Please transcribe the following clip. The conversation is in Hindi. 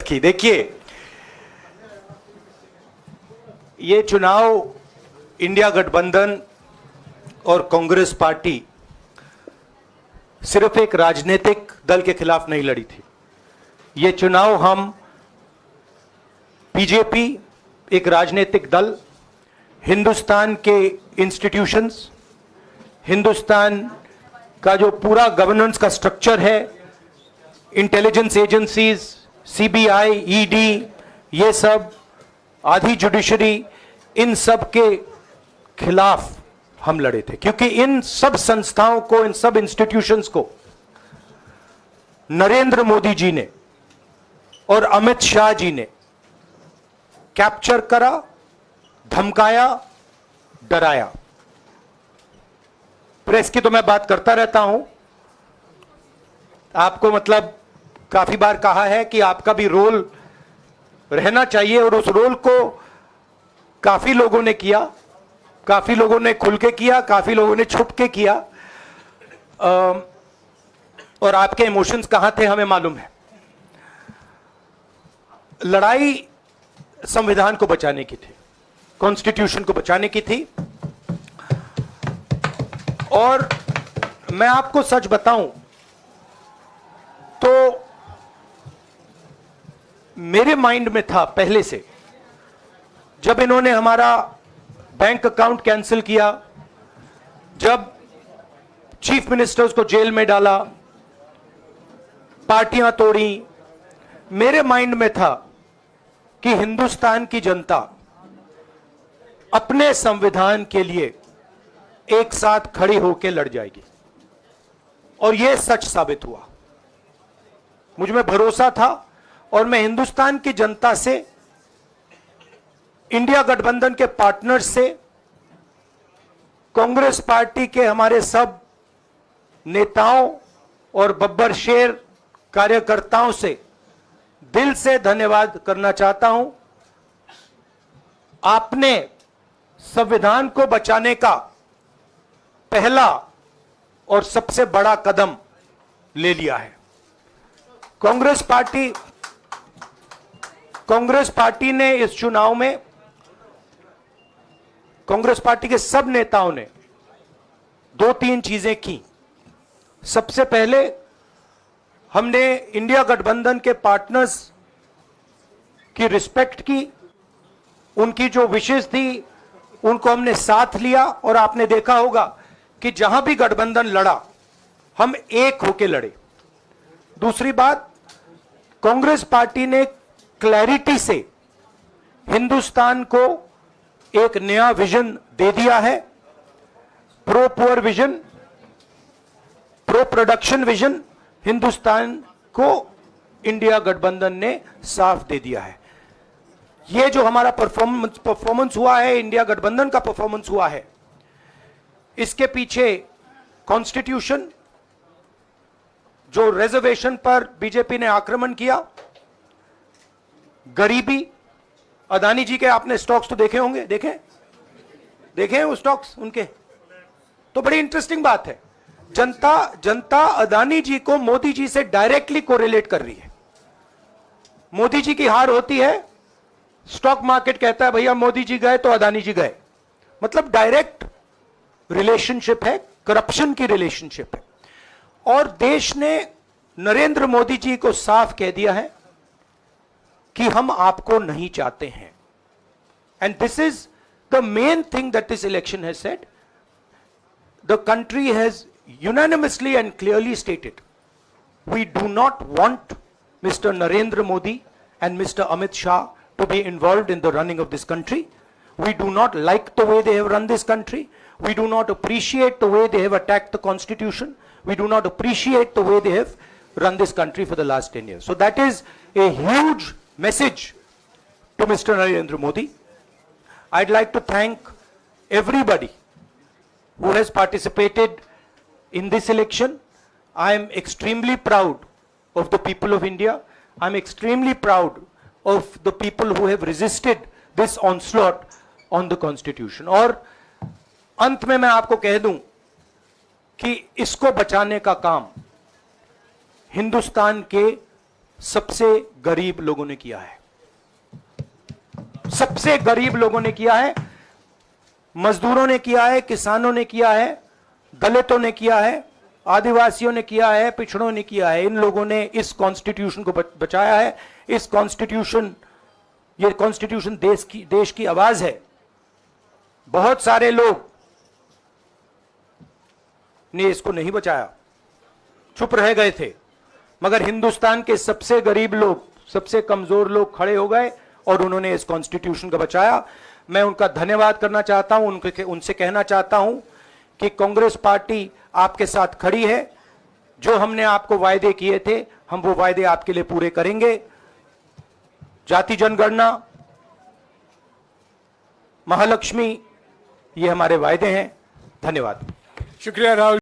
की। देखिए, ये चुनाव इंडिया गठबंधन और कांग्रेस पार्टी सिर्फ एक राजनीतिक दल के खिलाफ नहीं लड़ी थी। ये चुनाव हम बीजेपी, एक राजनीतिक दल, हिंदुस्तान के इंस्टीट्यूशंस, हिंदुस्तान का जो पूरा गवर्नेंस का स्ट्रक्चर है, इंटेलिजेंस एजेंसीज, सीबीआई, ईडी, ये सब, आधी जुडिशरी, इन सब के खिलाफ हम लड़े थे। क्योंकि इन सब संस्थाओं को, इन सब इंस्टीट्यूशंस को नरेंद्र मोदी जी ने और अमित शाह जी ने कैप्चर करा, धमकाया, डराया। प्रेस की तो मैं बात करता रहता हूं, आपको मतलब काफी बार कहा है कि आपका भी रोल रहना चाहिए, और उस रोल को काफी लोगों ने किया, काफी लोगों ने खुल के किया, काफी लोगों ने छुप के किया, और आपके इमोशंस कहां थे हमें मालूम है। लड़ाई संविधान को बचाने की थी, कॉन्स्टिट्यूशन को बचाने की थी। और मैं आपको सच बताऊं तो मेरे माइंड में था पहले से, जब इन्होंने हमारा बैंक अकाउंट कैंसिल किया, जब चीफ मिनिस्टर्स को जेल में डाला, पार्टियां तोड़ी, मेरे माइंड में था कि हिंदुस्तान की जनता अपने संविधान के लिए एक साथ खड़ी होकर लड़ जाएगी। और यह सच साबित हुआ। मुझ में भरोसा था, और मैं हिंदुस्तान की जनता से, इंडिया गठबंधन के पार्टनर्स से, कांग्रेस पार्टी के हमारे सब नेताओं और बब्बर शेर कार्यकर्ताओं से दिल से धन्यवाद करना चाहता हूं। आपने संविधान को बचाने का पहला और सबसे बड़ा कदम ले लिया है। कांग्रेस पार्टी ने इस चुनाव में, कांग्रेस पार्टी के सब नेताओं ने 2-3 चीजें की। सबसे पहले हमने इंडिया गठबंधन के पार्टनर्स की रिस्पेक्ट की, उनकी जो विशेष थी उनको हमने साथ लिया, और आपने देखा होगा कि जहां भी गठबंधन लड़ा हम एक होकर लड़े। दूसरी बात, कांग्रेस पार्टी ने क्लैरिटी से हिंदुस्तान को एक नया विजन दे दिया है, pro poor vision, pro production vision Hindustan को इंडिया गठबंधन ने साफ दे दिया है। यह जो हमारा परफॉर्मेंस हुआ है, इंडिया गठबंधन का परफॉर्मेंस हुआ है, इसके पीछे कॉन्स्टिट्यूशन, जो रिजर्वेशन पर बीजेपी ने आक्रमण किया, गरीबी, अदानी जी के आपने स्टॉक्स तो देखे होंगे, देखे वो स्टॉक्स उनके, तो बड़ी इंटरेस्टिंग बात है। जनता अदानी जी को मोदी जी से डायरेक्टली कोरिलेट कर रही है। मोदी जी की हार होती है, स्टॉक मार्केट कहता है भैया मोदी जी गए तो अदानी जी गए। मतलब डायरेक्ट रिलेशनशिप है, करप्शन की रिलेशनशिप है। और देश ने नरेंद्र मोदी जी को साफ कह दिया है कि हम आपको नहीं चाहते हैं। And this is the main thing that this election has said. The country has unanimously and clearly stated, we do not want Mr. Narendra Modi and Mr. Amit Shah to be involved in the running of this country. We do not like the way they have run this country. We do not appreciate the way they have attacked the constitution. We do not appreciate the way they have run this country for the last 10 years. So that is a huge message to Mr. Narendra Modi. I'd like to thank everybody who has participated in this election. I am extremely proud of the people of India. I am extremely proud of the people who have resisted this onslaught on the constitution. और अंत में मैं आपको कह दूं कि इसको बचाने का काम हिंदुस्तान के सबसे गरीब लोगों ने किया है, सबसे गरीब लोगों ने किया है, मजदूरों ने किया है, किसानों ने किया है, दलितों ने किया है, आदिवासियों ने किया है, पिछड़ों ने किया है। इन लोगों ने इस कॉन्स्टिट्यूशन को बचाया है। इस कॉन्स्टिट्यूशन, ये कॉन्स्टिट्यूशन देश की आवाज है। बहुत सारे लोग ने इसको नहीं बचाया, चुप रह गए थे, मगर हिंदुस्तान के सबसे गरीब लोग, सबसे कमजोर लोग खड़े हो गए और उन्होंने इस कॉन्स्टिट्यूशन को बचाया। मैं उनका धन्यवाद करना चाहता हूं, उनसे कहना चाहता हूं कि कांग्रेस पार्टी आपके साथ खड़ी है। जो हमने आपको वायदे किए थे, हम वो वायदे आपके लिए पूरे करेंगे। जाति जनगणना, महालक्ष्मी, ये हमारे वायदे हैं। धन्यवाद। शुक्रिया राहुल।